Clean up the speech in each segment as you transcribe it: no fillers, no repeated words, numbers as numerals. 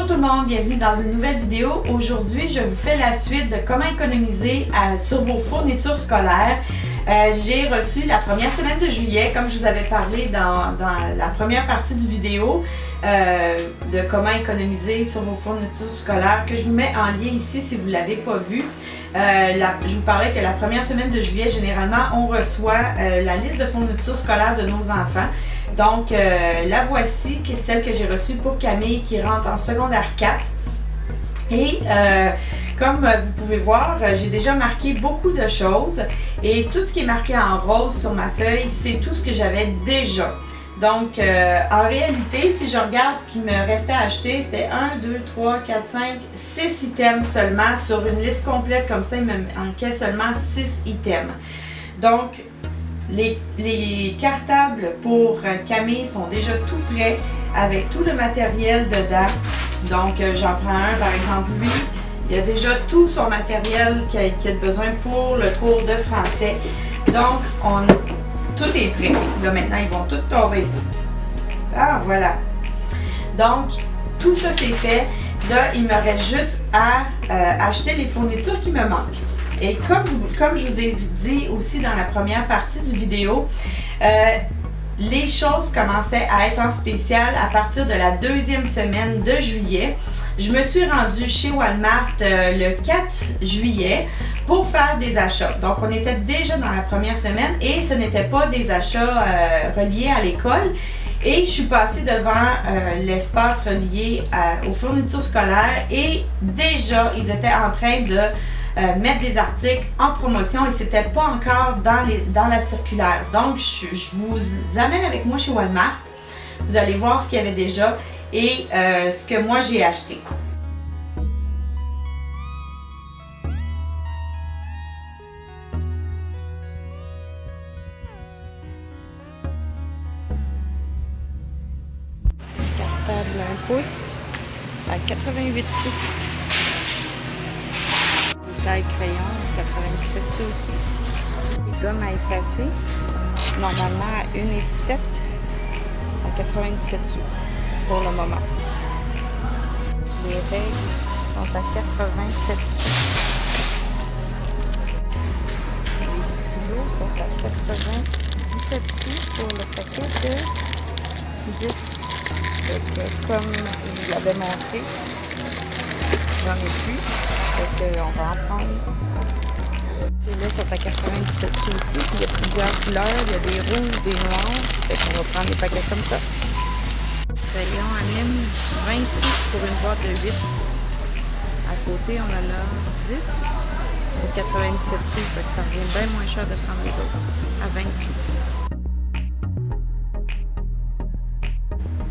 Bonjour tout le monde, bienvenue dans une nouvelle vidéo. Aujourd'hui, je vous fais la suite de comment économiser sur vos fournitures scolaires. J'ai reçu la première semaine de juillet, comme je vous avais parlé dans la première partie du vidéo, de comment économiser sur vos fournitures scolaires, que je vous mets en lien ici si vous ne l'avez pas vu. Je vous parlais que la première semaine de juillet, généralement, on reçoit la liste de fournitures scolaires de nos enfants. Donc, la voici, qui est celle que j'ai reçue pour Camille qui rentre en secondaire 4. Et comme vous pouvez voir, j'ai déjà marqué beaucoup de choses. Et tout ce qui est marqué en rose sur ma feuille, c'est tout ce que j'avais déjà. Donc, en réalité, si je regarde ce qui me restait à acheter, c'était 1, 2, 3, 4, 5, 6 items seulement. Sur une liste complète comme ça, il me manquait seulement 6 items. Donc, les cartables pour Camille sont déjà tout prêts avec tout le matériel dedans. Donc, j'en prends un, par exemple, lui. Il y a déjà tout son matériel qu'il a besoin pour le cours de français. Donc, tout est prêt. Là, maintenant, ils vont tout tomber. Ah, voilà. Donc, tout ça, c'est fait. Là, il me reste juste à acheter les fournitures qui me manquent. Et comme je vous ai dit aussi dans la première partie du vidéo, les choses commençaient à être en spécial à partir de la deuxième semaine de juillet. Je me suis rendue chez Walmart le 4 juillet pour faire des achats. Donc, on était déjà dans la première semaine et ce n'était pas des achats reliés à l'école. Et je suis passée devant l'espace relié aux fournitures scolaires et déjà, ils étaient en train de mettre des articles en promotion et c'était pas encore dans la circulaire. Donc, je vous amène avec moi chez Walmart. Vous allez voir ce qu'il y avait déjà et ce que moi j'ai acheté. Cartable 1 pouce à 88 sous. Taille crayon, 97 sous aussi. Les gommes à effacer, normalement à 1,17 à 97 sous pour le moment. Les règles sont à 87 sous. Les stylos sont à 97 sous pour le paquet de 10. Donc, comme je vous l'avais montré, j'en ai plus. Donc, on va en prendre. Ceux-là sont à 97 sous aussi. Puis il y a plusieurs couleurs. Il y a des rouges, des noirs. Fait qu'on va prendre des paquets comme ça. Crayon anime, 20 sous pour une boîte de 8. À côté, on en a 10 pour 97 sous. Fait que ça revient bien moins cher de prendre les autres à 20 sous.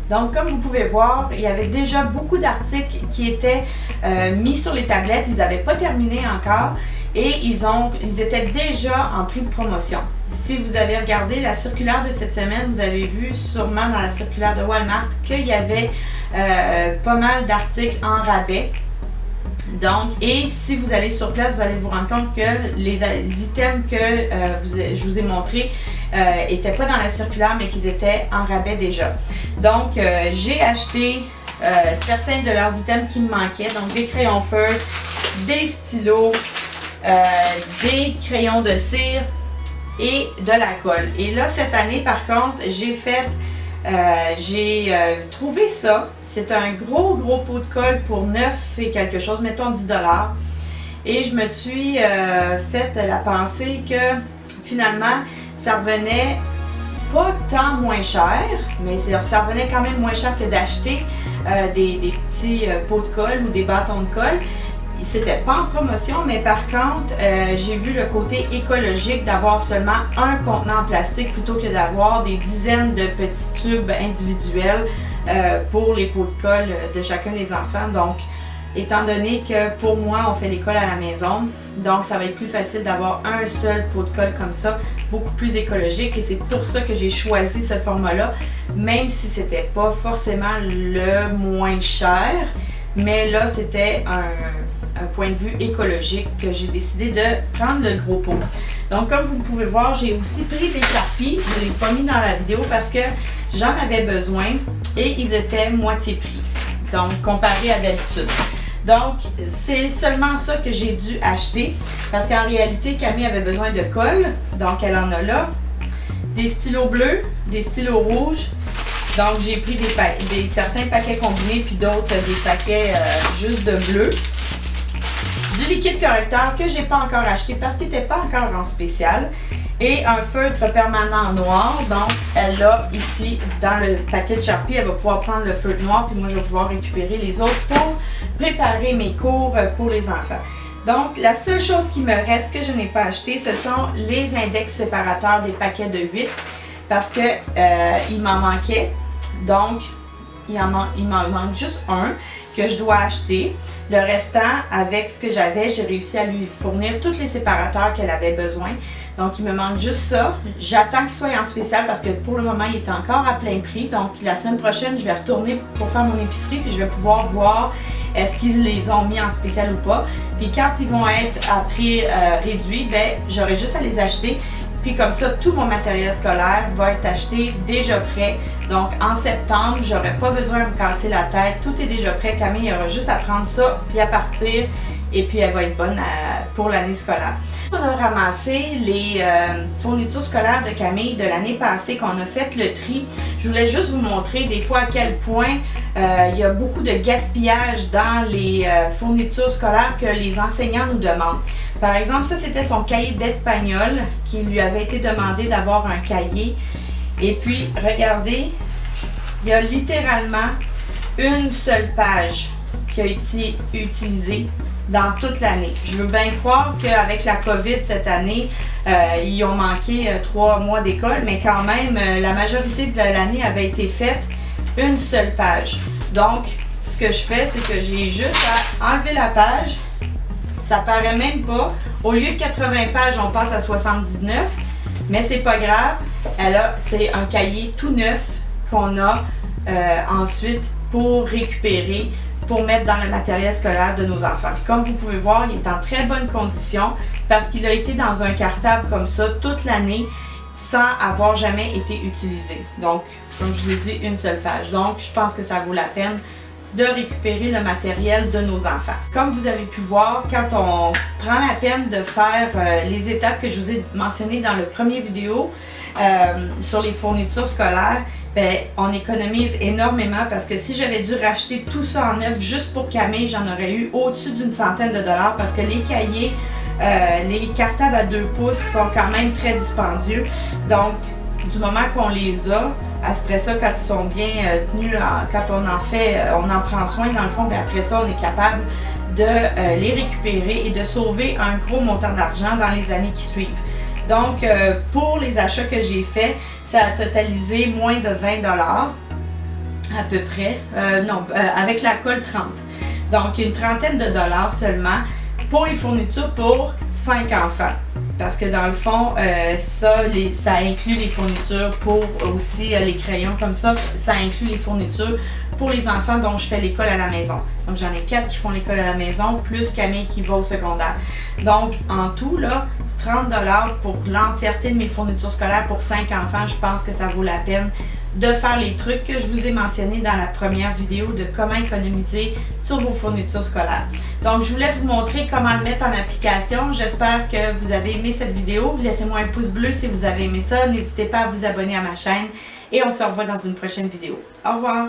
Donc, comme vous pouvez voir, il y avait déjà beaucoup d'articles qui étaient mis sur les tablettes. Ils n'avaient pas terminé encore et ils étaient déjà en prix de promotion. Si vous avez regardé la circulaire de cette semaine, vous avez vu sûrement dans la circulaire de Walmart qu'il y avait pas mal d'articles en rabais. Donc, et si vous allez sur place, vous allez vous rendre compte que les items que je vous ai montrés n'étaient pas dans la circulaire, mais qu'ils étaient en rabais déjà. Donc, j'ai acheté certains de leurs items qui me manquaient. Donc, des crayons feutres, des stylos, des crayons de cire et de la colle. Et là, cette année, par contre, j'ai trouvé ça. C'est un gros pot de colle pour 9 et quelque chose, mettons 10 $. Et je me suis fait la pensée que finalement, ça revenait pas tant moins cher, mais ça revenait quand même moins cher que d'acheter des petits pots de colle ou des bâtons de colle. C'était pas en promotion, mais par contre, j'ai vu le côté écologique d'avoir seulement un contenant en plastique plutôt que d'avoir des dizaines de petits tubes individuels pour les pots de colle de chacun des enfants. Donc, étant donné que pour moi, on fait l'école à la maison, donc ça va être plus facile d'avoir un seul pot de colle comme ça, beaucoup plus écologique et c'est pour ça que j'ai choisi ce format-là, même si c'était pas forcément le moins cher, mais là, c'était un point de vue écologique que j'ai décidé de prendre le gros pot. Donc, comme vous pouvez voir, j'ai aussi pris des Sharpies. Je ne l'ai pas mis dans la vidéo parce que j'en avais besoin et ils étaient moitié prix. donc comparé à d'habitude. Donc, c'est seulement ça que j'ai dû acheter, parce qu'en réalité, Camille avait besoin de colle, donc elle en a là, des stylos bleus, des stylos rouges, donc j'ai pris certains paquets combinés, puis d'autres des paquets juste de bleu. Du liquide correcteur que j'ai pas encore acheté parce qu'il n'était pas encore en spécial. Et un feutre permanent noir, donc elle l'a ici dans le paquet de Sharpie, elle va pouvoir prendre le feutre noir, puis moi je vais pouvoir récupérer les autres pour préparer mes cours pour les enfants. Donc la seule chose qui me reste que je n'ai pas acheté, ce sont les index séparateurs des paquets de 8, parce que il m'en manquait, donc il m'en manque juste un que je dois acheter. Le restant, avec ce que j'avais, j'ai réussi à lui fournir tous les séparateurs qu'elle avait besoin. Donc, il me manque juste ça. J'attends qu'il soit en spécial parce que pour le moment, il est encore à plein prix. Donc, la semaine prochaine, je vais retourner pour faire mon épicerie puis je vais pouvoir voir est-ce qu'ils les ont mis en spécial ou pas. Puis quand ils vont être à prix réduit, ben j'aurai juste à les acheter. Puis comme ça, tout mon matériel scolaire va être acheté déjà prêt. Donc en septembre, j'aurai pas besoin de me casser la tête. Tout est déjà prêt. Camille aura juste à prendre ça puis à partir. Et puis elle va être bonne pour l'année scolaire. On a ramassé les fournitures scolaires de Camille de l'année passée qu'on a fait le tri. Je voulais juste vous montrer des fois à quel point il y a beaucoup de gaspillage dans les fournitures scolaires que les enseignants nous demandent. Par exemple, ça c'était son cahier d'espagnol qui lui avait été demandé d'avoir un cahier. Et puis, regardez, il y a littéralement une seule page qui a été utilisée dans toute l'année. Je veux bien croire qu'avec la COVID cette année, ils ont manqué 3 mois d'école, mais quand même, la majorité de l'année avait été faite une seule page. Donc, ce que je fais, c'est que j'ai juste à enlever la page. Ça paraît même pas. Au lieu de 80 pages, on passe à 79, mais c'est pas grave. C'est un cahier tout neuf qu'on a ensuite pour récupérer, pour mettre dans le matériel scolaire de nos enfants. Puis comme vous pouvez voir, il est en très bonne condition parce qu'il a été dans un cartable comme ça toute l'année sans avoir jamais été utilisé. Donc, comme je vous ai dit, une seule page. Donc, je pense que ça vaut la peine de récupérer le matériel de nos enfants. Comme vous avez pu voir, quand on prend la peine de faire les étapes que je vous ai mentionnées dans le premier vidéo sur les fournitures scolaires, ben, on économise énormément parce que si j'avais dû racheter tout ça en neuf juste pour Camille, j'en aurais eu au-dessus d'une centaine de dollars parce que les cahiers, les cartables à 2 pouces sont quand même très dispendieux. Donc, du moment qu'on les a, après ça, quand ils sont bien tenus, quand on en fait, on en prend soin, dans le fond, bien après ça, on est capable de les récupérer et de sauver un gros montant d'argent dans les années qui suivent. Donc, pour les achats que j'ai faits, ça a totalisé moins de 20 $ à peu près. Avec la colle 30. Donc, une trentaine de dollars seulement pour les fournitures pour 5 enfants. Parce que dans le fond, ça inclut les fournitures pour aussi les crayons comme ça. Ça inclut les fournitures pour les enfants dont je fais l'école à la maison. Donc j'en ai 4 qui font l'école à la maison, plus Camille qui va au secondaire. Donc en tout, là, 30 $ pour l'entièreté de mes fournitures scolaires pour 5 enfants, je pense que ça vaut la peine de faire les trucs que je vous ai mentionnés dans la première vidéo de comment économiser sur vos fournitures scolaires. Donc, je voulais vous montrer comment le mettre en application. J'espère que vous avez aimé cette vidéo. Laissez-moi un pouce bleu si vous avez aimé ça. N'hésitez pas à vous abonner à ma chaîne et on se revoit dans une prochaine vidéo. Au revoir!